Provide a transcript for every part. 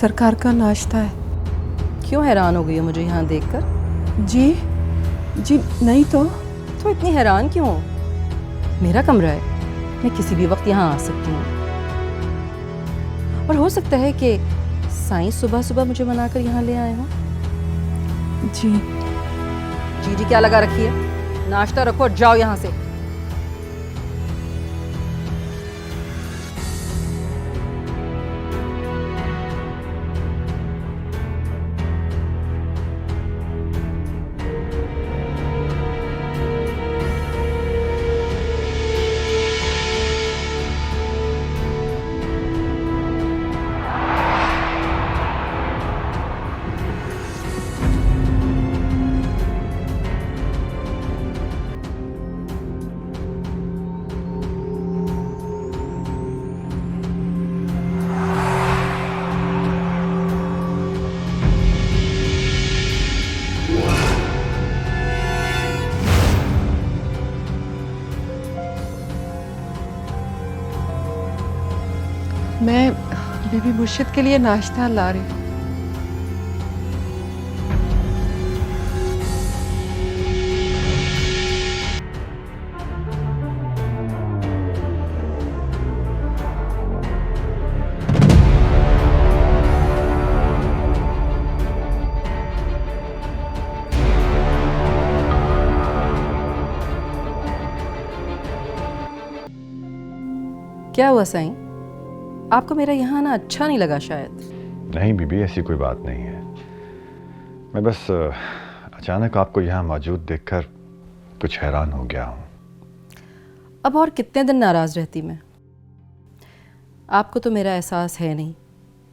सरकार का नाश्ता है। क्यों हैरान हो गई हो मुझे यहाँ देखकर? जी जी नहीं तो इतनी हैरान क्यों हो? मेरा कमरा है, मैं किसी भी वक्त यहाँ आ सकती हूँ। और हो सकता है कि साईं सुबह सुबह मुझे मनाकर यहाँ ले आए हो। जी जी जी क्या लगा रखी है? नाश्ता रखो और जाओ यहाँ से। मैं बीबी मुर्शिद के लिए नाश्ता ला रही हूँ। क्या हुआ साईं? आपको मेरा यहाँ आना अच्छा नहीं लगा शायद? नहीं बीबी, ऐसी कोई बात नहीं है। मैं बस अचानक आपको यहाँ मौजूद देखकर कुछ हैरान हो गया हूँ। अब और कितने दिन नाराज रहती मैं? आपको तो मेरा एहसास है नहीं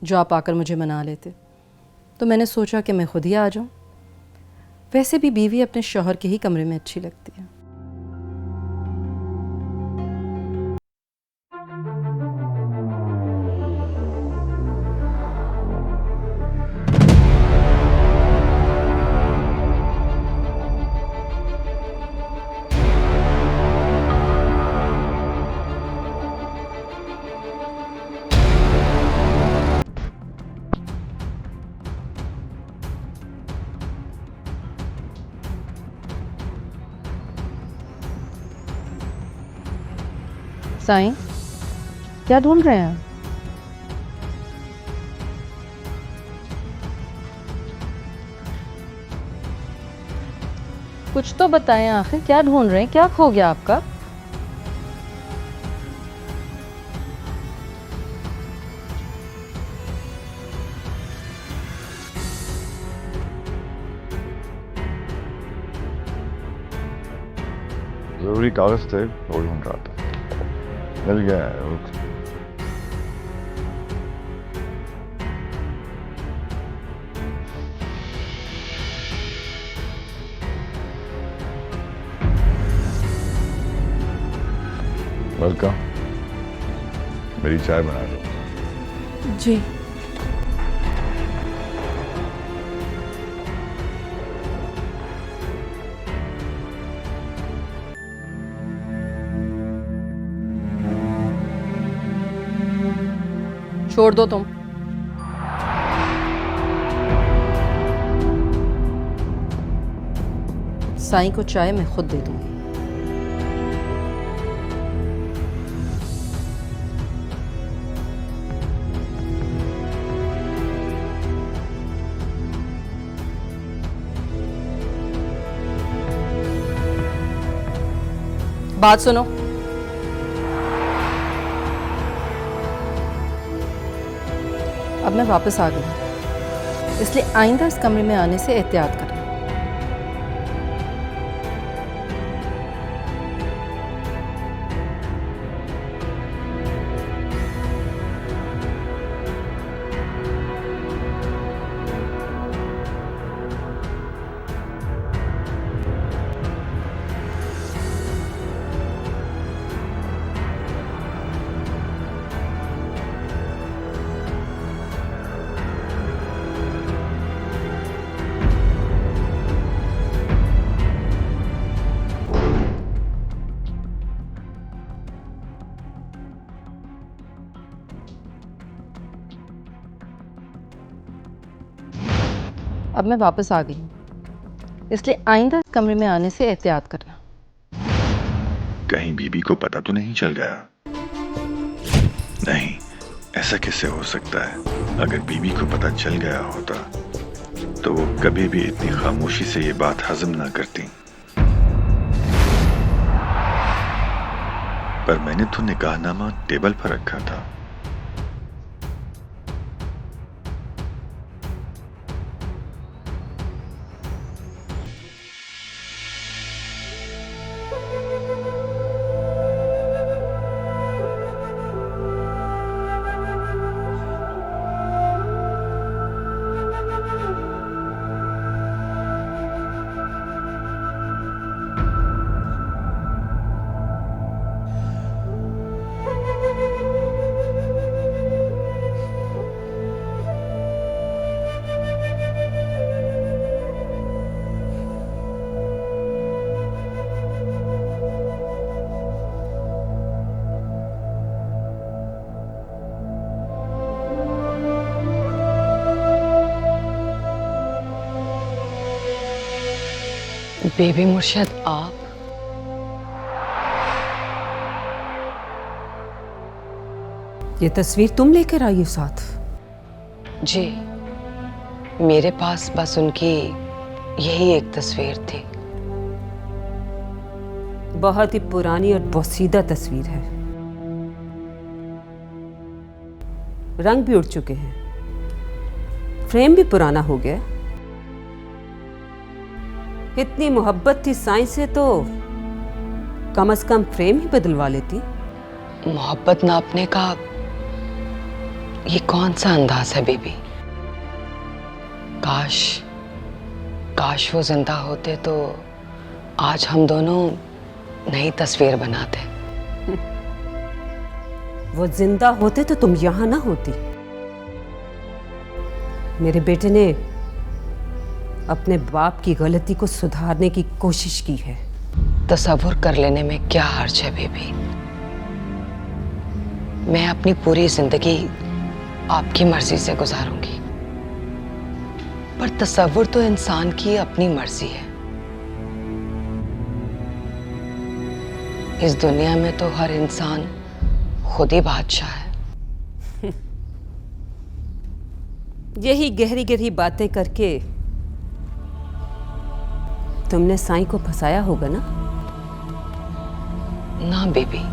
जो आप आकर मुझे मना लेते, तो मैंने सोचा कि मैं खुद ही आ जाऊं। वैसे भी बीवी अपने शौहर के ही कमरे में अच्छी लगती है। साईं, क्या ढूंढ रहे हैं? कुछ तो बताएं आखिर, क्या ढूंढ रहे हैं? क्या खो गया आपका? जरूरी कागज थे, वो ढूंढ रहा था। मिल गया है। वेलकम। मेरी चाय बना दो। जी छोड़ दो तुम। साईं को चाय मैं खुद दे दूंगी। बात सुनो, अब मैं वापस आ गई, इसलिए आइंदा इस कमरे में आने से एहतियात करना। अब मैं वापस आ गई हूँ, इसलिए आइंदा इस कमरे में आने से एहतियात करना। कहीं बीबी को पता तो नहीं चल गया? नहीं, ऐसा कैसे हो सकता है? अगर बीबी को पता चल गया होता तो वो कभी भी इतनी खामोशी से ये बात हजम ना करती। पर मैंने तो निकाहनामा टेबल पर रखा था। बेबी मुर्शद, आप? ये तस्वीर तुम लेकर आई हो साथ? जी, मेरे पास बस उनकी यही एक तस्वीर थी। बहुत ही पुरानी और पोसीदा तस्वीर है, रंग भी उड़ चुके हैं, फ्रेम भी पुराना हो गया। इतनी मोहब्बत थी साईं से तो कम से कम फ्रेम ही बदलवा लेती। मोहब्बत नापने का ये कौन सा अंदाज है बेबी? काश वो जिंदा होते तो आज हम दोनों नई तस्वीर बनाते। वो जिंदा होते तो तुम यहां ना होती। मेरे बेटे ने अपने बाप की गलती को सुधारने की कोशिश की है। तसव्वुर कर लेने में क्या हर्ज है बेबी? मैं अपनी पूरी जिंदगी आपकी मर्जी से गुजारूंगी, पर तसव्वुर तो इंसान की अपनी मर्जी है। इस दुनिया में तो हर इंसान खुद ही बादशाह है। यही गहरी गहरी बातें करके तुमने साईं को फंसाया होगा ना? ना बेबी,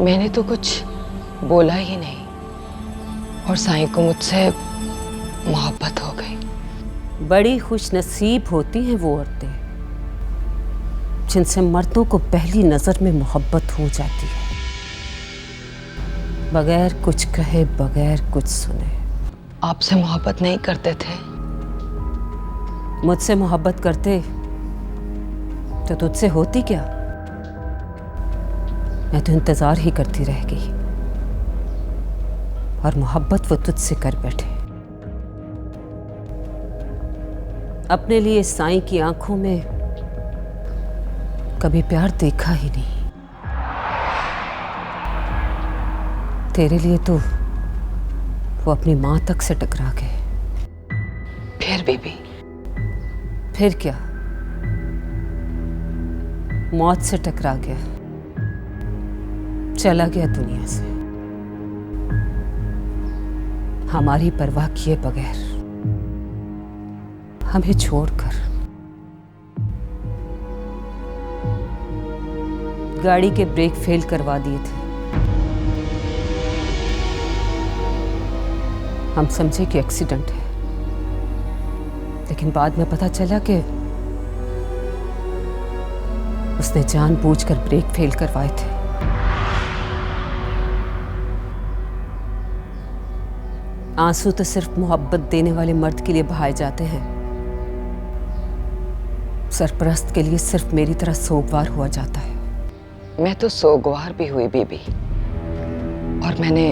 मैंने तो कुछ बोला ही नहीं और साईं को मुझसे मोहब्बत हो गई। बड़ी खुश नसीब होती हैं वो औरतें जिनसे मर्दों को पहली नजर में मोहब्बत हो जाती है, बगैर कुछ कहे, बगैर कुछ सुने। आपसे मोहब्बत नहीं करते थे? मुझसे मोहब्बत करते तो तुझसे होती क्या? मैं तो इंतजार ही करती रह गई और मोहब्बत वो तुझसे कर बैठे। अपने लिए साईं की आंखों में कभी प्यार देखा ही नहीं। तेरे लिए तो वो अपनी मां तक से टकरा गए। फिर बेबी? फिर क्या, मौत से टकरा गया, चला गया दुनिया से, हमारी परवाह किए बगैर, हमें छोड़कर। गाड़ी के ब्रेक फेल करवा दिए थे। हम समझे कि एक्सीडेंट है, लेकिन बाद में पता चला कि उसने जानबूझकर ब्रेक फेल करवाए थे। आंसू तो सिर्फ मोहब्बत देने वाले मर्द के लिए बहाए जाते हैं, सरपरस्त के लिए सिर्फ मेरी तरह सोगवार हुआ जाता है। मैं तो सोगवार भी हुई बेबी, और मैंने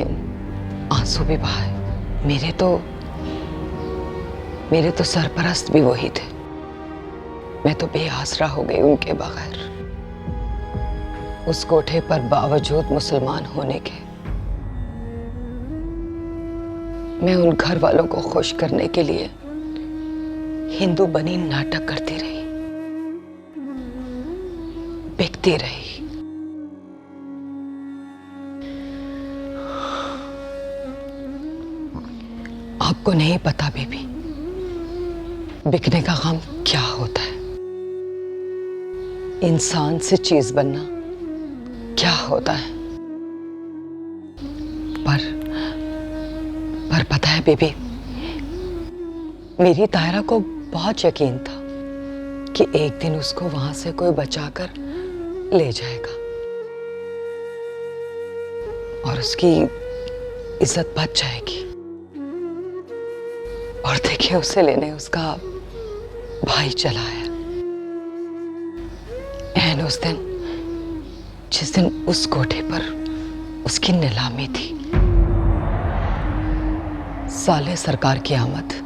आंसू भी बहाए। मेरे तो सरपरस्त भी वही थे। मैं तो बेआसरा हो गई उनके बगैर। उस कोठे पर बावजूद मुसलमान होने के मैं उन घर वालों को खुश करने के लिए हिंदू बनी नाटक करती रही, बिकती रही। आपको नहीं पता बेबी, बिकने का गम क्या होता है, इंसान से चीज बनना क्या होता है। पर पता है बेबी, मेरी तायरा को बहुत यकीन था कि एक दिन उसको वहां से कोई बचाकर ले जाएगा और उसकी इज्जत बच जाएगी। और देखिए, उसे लेने उसका भाई चला आया। एंड उस दिन, जिस दिन उस कोठे पर उसकी नीलामी थी, साले सरकार की आमद।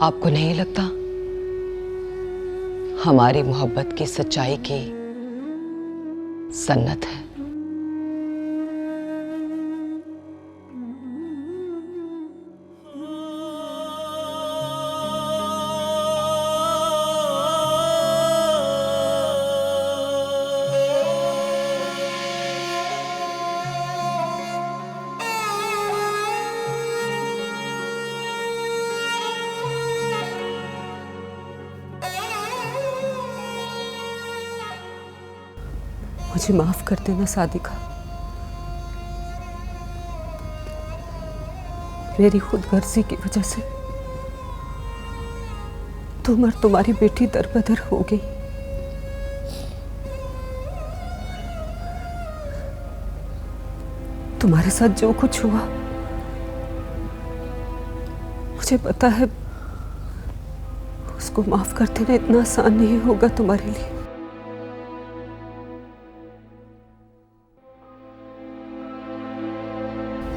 आपको नहीं लगता हमारी मोहब्बत की सच्चाई की सन्नत है? मुझे माफ कर देना सादिका। मेरी खुदगर्जी की वजह से तुम और तुम्हारी बेटी दरबदर हो गई। तुम्हारे साथ जो कुछ हुआ, मुझे पता है उसको माफ कर देना इतना आसान नहीं होगा तुम्हारे लिए।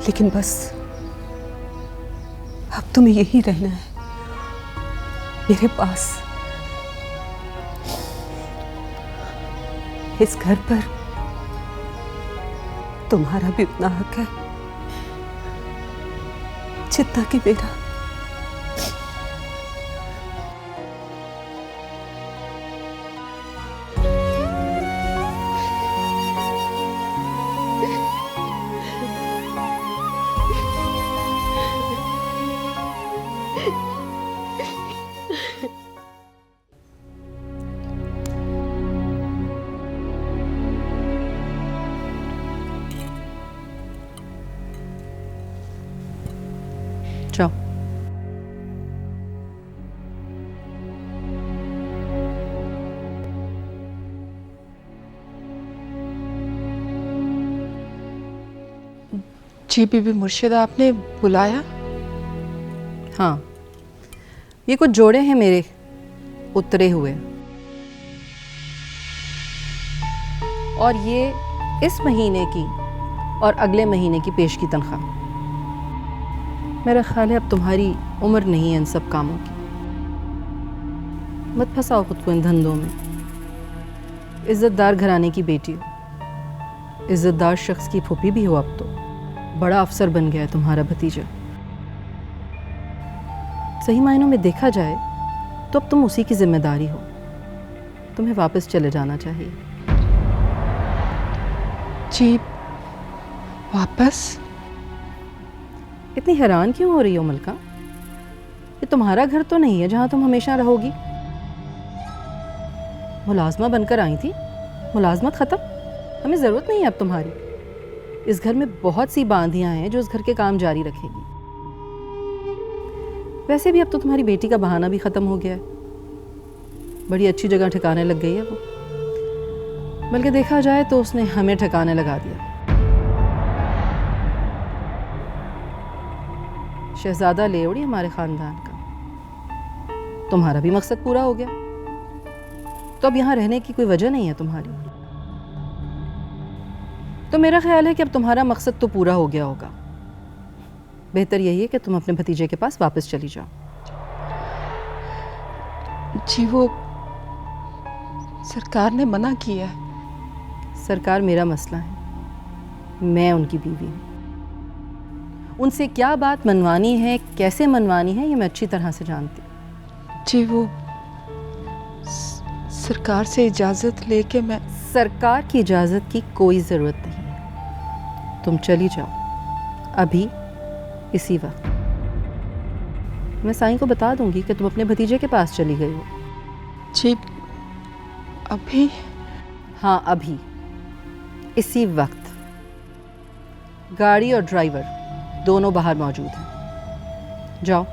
लेकिन बस अब तुम्हें यही रहना है, मेरे पास। इस घर पर तुम्हारा भी उतना हक है जितना कि मेरा। जाओ। जी बीबी मुर्शिदा, आपने बुलाया? हाँ, ये कुछ जोड़े हैं मेरे उतरे हुए, और ये इस महीने की और अगले महीने की पेश की तनख्वाह। मेरा ख्याल है अब तुम्हारी उम्र नहीं है इन सब कामों की। मत फंसाओ खुद को इन धंधों में। इज्जतदार घराने की बेटी हो, इज्जतदार शख्स की फूफी भी हो, अब तो बड़ा अफसर बन गया है तुम्हारा भतीजा। सही मायनों में देखा जाए तो अब तुम उसी की जिम्मेदारी हो। तुम्हें वापस चले जाना चाहिए। जी, वापस? इतनी हैरान क्यों हो रही हो मलका? ये तुम्हारा घर तो नहीं है जहां तुम हमेशा रहोगी। मुलाजमा बनकर आई थी, मुलाजमत खत्म, हमें ज़रूरत नहीं है अब तुम्हारी। इस घर में बहुत सी बांधियां हैं जो इस घर के काम जारी रखेगी। वैसे भी अब तो तुम्हारी बेटी का बहाना भी ख़त्म हो गया है। बड़ी अच्छी जगह ठिकाने लग गई है वो, बल्कि देखा जाए तो उसने हमें ठिकाने लगा दिया। शहजादा ले उड़ी हमारे ख़ानदान का। तुम्हारा भी मकसद पूरा हो गया, तो अब यहाँ रहने की कोई वजह नहीं है तुम्हारी। तो मेरा ख्याल है कि अब तुम्हारा मकसद तो पूरा हो गया होगा। बेहतर यही है कि तुम अपने भतीजे के पास वापस चली जाओ। जी, वो सरकार ने मना किया है। सरकार मेरा मसला है, मैं उनकी बीवी हूँ। उनसे क्या बात मनवानी है, कैसे मनवानी है, ये मैं अच्छी तरह से जानती हूँ। जी वो सरकार से इजाज़त लेके मैं सरकार की इजाज़त की कोई ज़रूरत नहीं है। तुम चली जाओ अभी, इसी वक्त। मैं साईं को बता दूंगी कि तुम अपने भतीजे के पास चली गई हो। जी अभी? हाँ अभी, इसी वक्त। गाड़ी और ड्राइवर दोनों बाहर मौजूद हैं। जाओ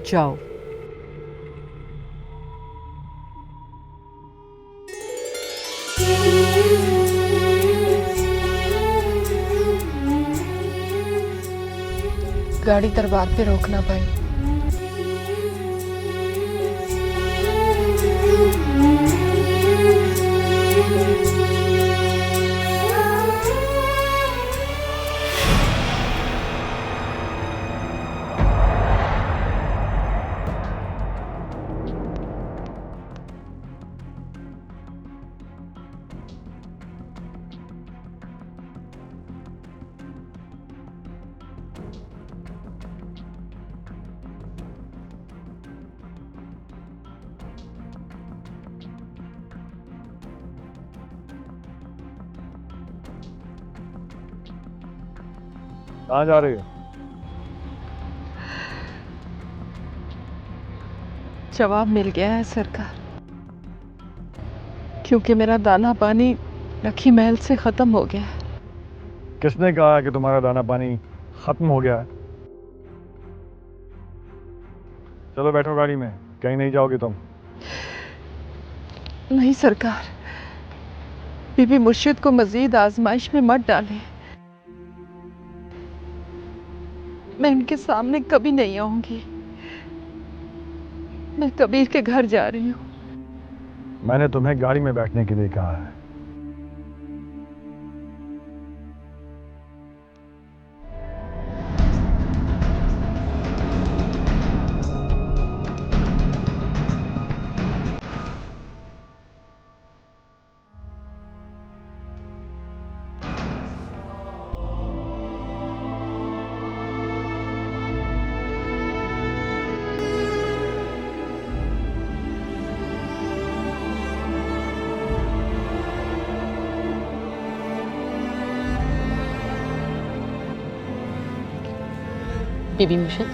जाओ। गाड़ी दरबार पे रोकना भाई। कहाँ जा रही हो? जवाब मिल गया है सरकार, क्योंकि मेरा दाना पानी रखी महल से खत्म हो गया है। किसने कहा कि तुम्हारा दाना पानी खत्म हो गया है? चलो बैठो गाड़ी में, कहीं नहीं जाओगे तुम। नहीं सरकार, बीबी मुर्शिद को मजीद आजमाइश में मत डालें। मैं उनके सामने कभी नहीं आऊंगी। मैं कबीर के घर जा रही हूँ। मैंने तुम्हें गाड़ी में बैठने के लिए कहा है। बीबी मुर्शिद,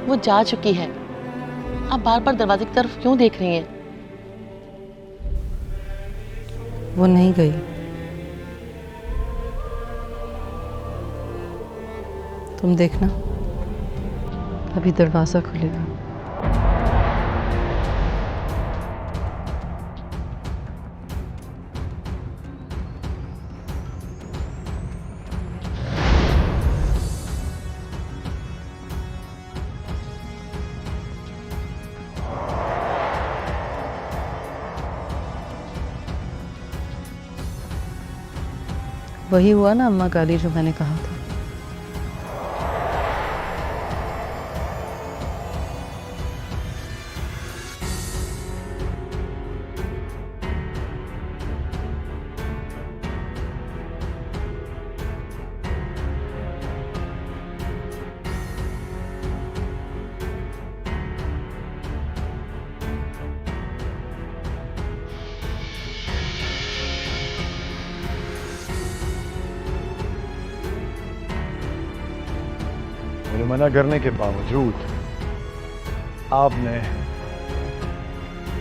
वो जा चुकी है। आप बार बार दरवाजे की तरफ क्यों देख रही हैं? वो नहीं गई। तुम देखना, अभी दरवाज़ा खुलेगा। वही हुआ ना अम्मा काली, जो मैंने कहा था। मेरे मना करने के बावजूद आपने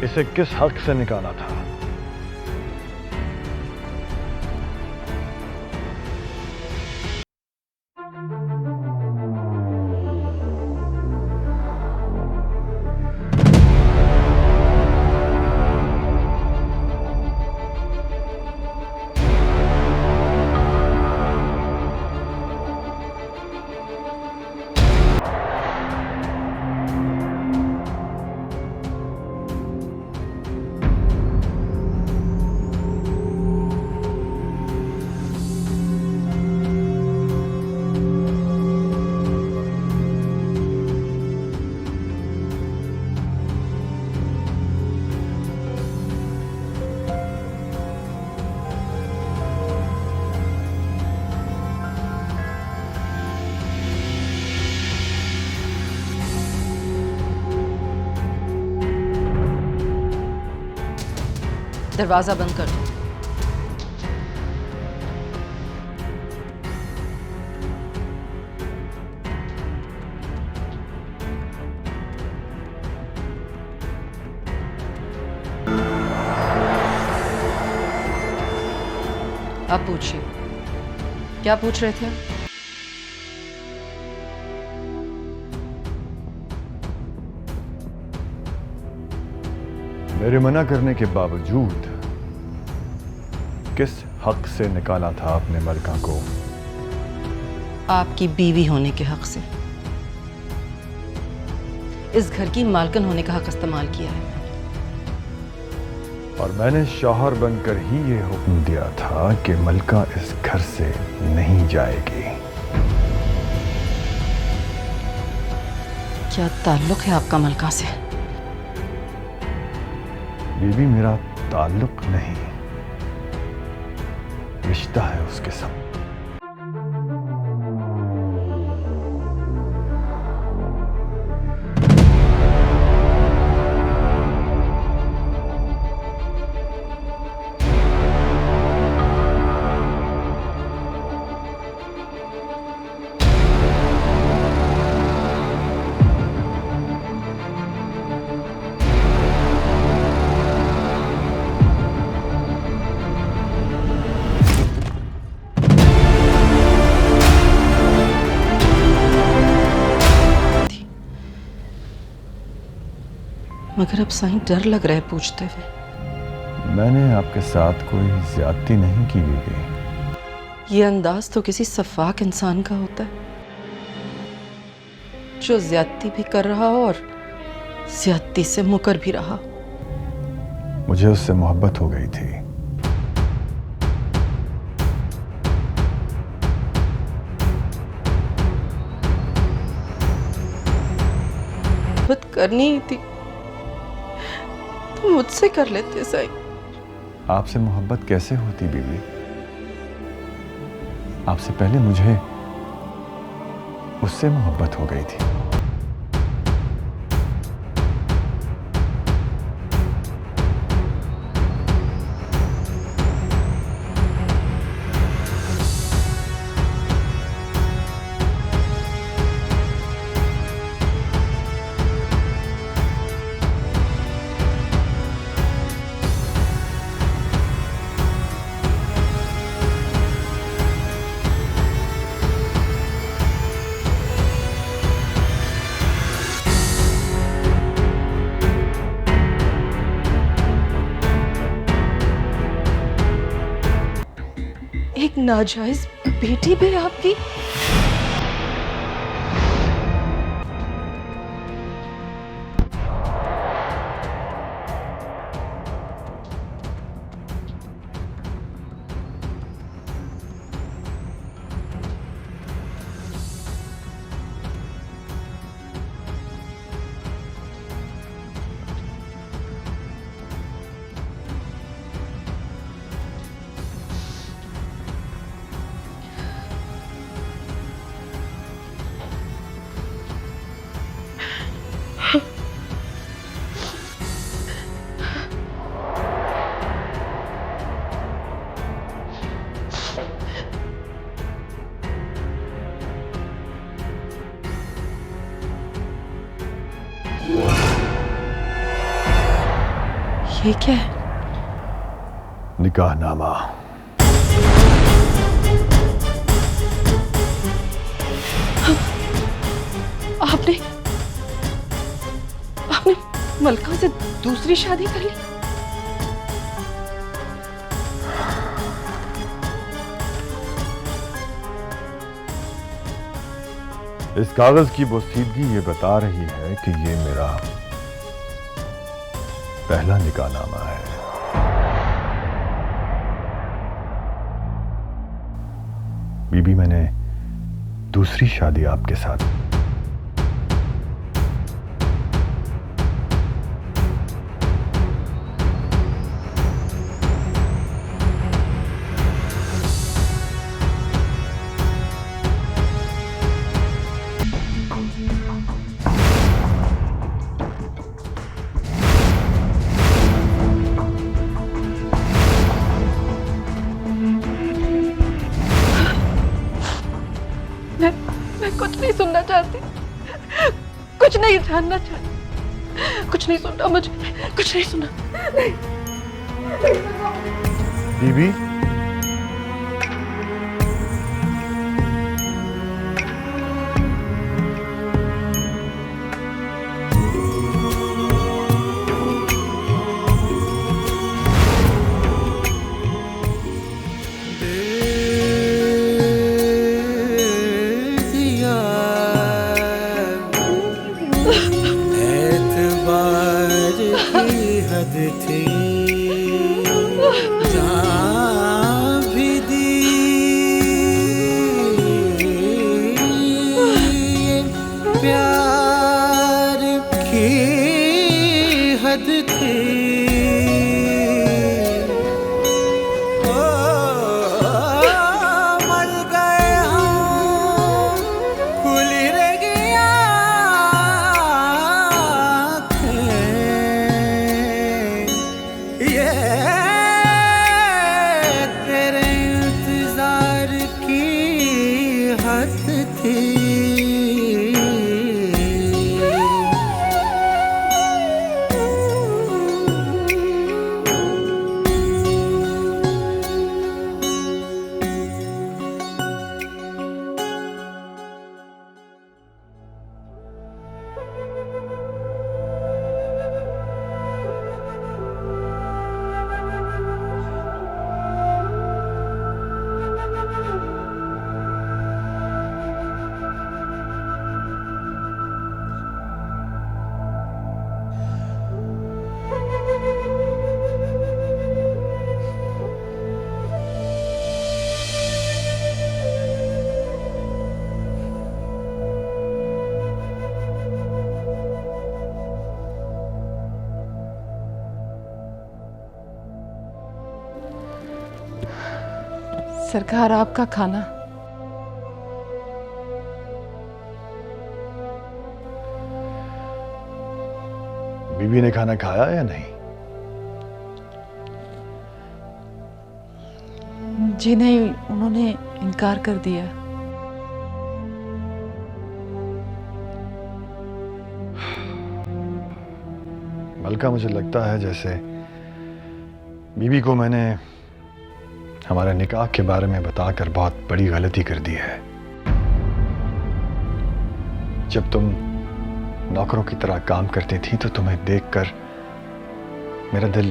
इसे किस हक से निकाला था? दरवाज़ा बंद कर दो। आप पूछिए, क्या पूछ रहे थे आप? मेरे मना करने के बावजूद किस हक से निकाला था आपने मलका को? आपकी बीवी होने के हक से। इस घर की मालकिन होने का हक इस्तेमाल किया है। और मैंने शौहर बनकर ही ये हुक्म दिया था कि मलका इस घर से नहीं जाएगी। क्या ताल्लुक है आपका मलका से? बीबी, मेरा ताल्लुक नहीं, रिश्ता है उसके साथ। मगर अब साईं डर लग रहा है पूछते हुए। मैंने आपके साथ कोई ज्यादती नहीं की बीबी। ये अंदाज तो किसी सफाक इंसान का होता है, जो ज्यादती भी कर रहा हो और ज्यादती से मुकर भी रहा। मुझे उससे मोहब्बत हो गई थी। मोहब्बत करनी ही थी तो मुझसे कर लेते साईं। आपसे मोहब्बत कैसे होती बीबी? आपसे पहले मुझे उससे मोहब्बत हो गई थी। एक नाजायज बेटी भी आपकी? ये क्या है? निकाहनामा। आपने आपने मलका से दूसरी शादी कर ली? इस कागज की बोसीदगी ये बता रही है कि ये मेरा पहला निकाहनामा है। बीबी, मैंने दूसरी शादी आपके साथ। नहीं जानना चाहती, कुछ नहीं सुनना मुझे, कुछ नहीं सुना। बीबी, सरकार, आपका खाना। बीबी ने खाना खाया या नहीं? जी नहीं, उन्होंने इनकार कर दिया। मलका, मुझे लगता है जैसे बीबी को मैंने हमारे निकाह के बारे में बताकर बहुत बड़ी गलती कर दी है। जब तुम नौकरों की तरह काम करती थी तो तुम्हें देखकर मेरा दिल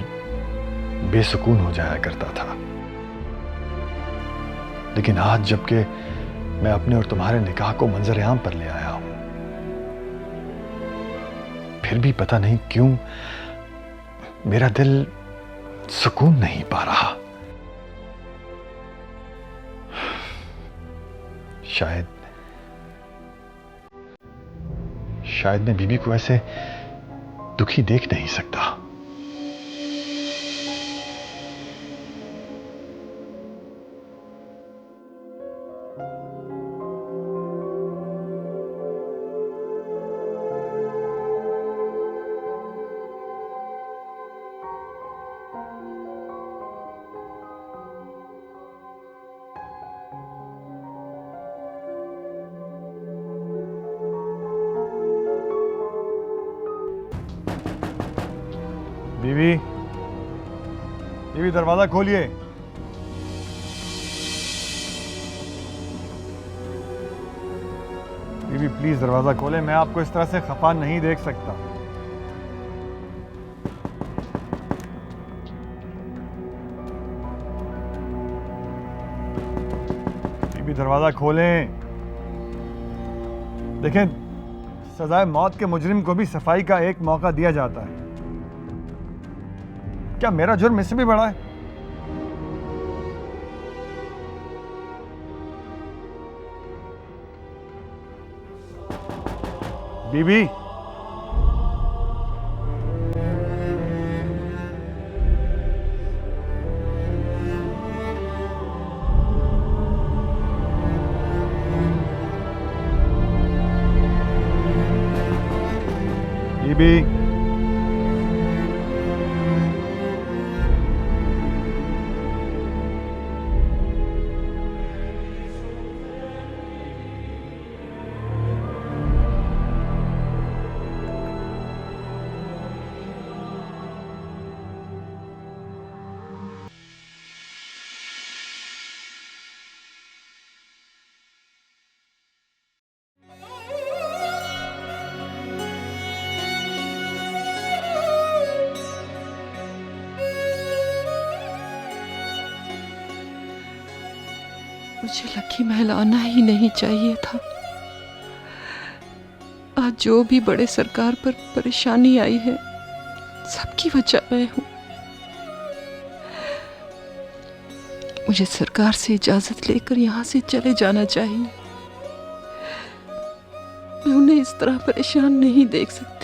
बेसुकून हो जाया करता था, लेकिन आज जबकि मैं अपने और तुम्हारे निकाह को मंजर-ए-आम पर ले आया हूं, फिर भी पता नहीं क्यों मेरा दिल सुकून नहीं पा रहा। शायद मैं बीबी को ऐसे दुखी देख नहीं सकता। बीवी, बीवी दरवाजा खोलिए। बीवी प्लीज दरवाजा खोलें, मैं आपको इस तरह से खफा नहीं देख सकता। बीवी दरवाजा खोलें। देखें, सजाए मौत के मुजरिम को भी सफाई का एक मौका दिया जाता है। क्या मेरा जुर्म इससे भी बड़ा है? बीबी, बीबी, मुझे लकी महलाना ही नहीं चाहिए था। आज जो भी बड़े सरकार पर परेशानी आई है, सबकी वजह मैं हूं। मुझे सरकार से इजाजत लेकर यहां से चले जाना चाहिए। मैं उन्हें इस तरह परेशान नहीं देख सकती।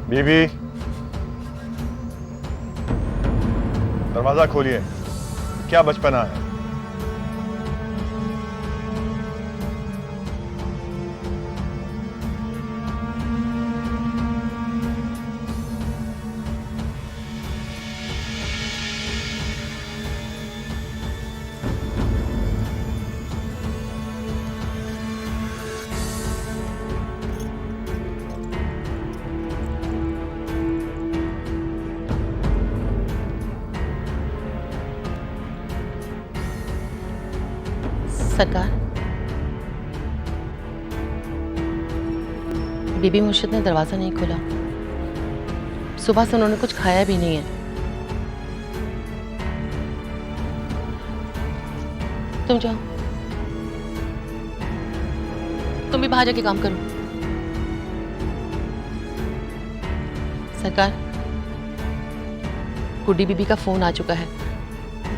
बीबी, दरवाजा खोलिए। क्या बचपना है। सरकार, बीबी मुर्शिद ने दरवाजा नहीं खोला। सुबह से उन्होंने कुछ खाया भी नहीं है। तुम जाओ, तुम भी बाहर जाके काम करो। सरकार, गुड्डी बीबी का फोन आ चुका है।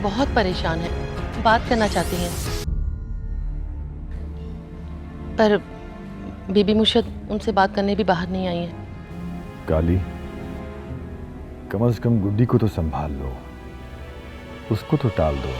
बहुत परेशान है, बात करना चाहती हैं, पर बीबी मुर्शिद उनसे बात करने भी बाहर नहीं आई है। काली, कम से कम गुड्डी को तो संभाल लो, उसको तो टाल दो।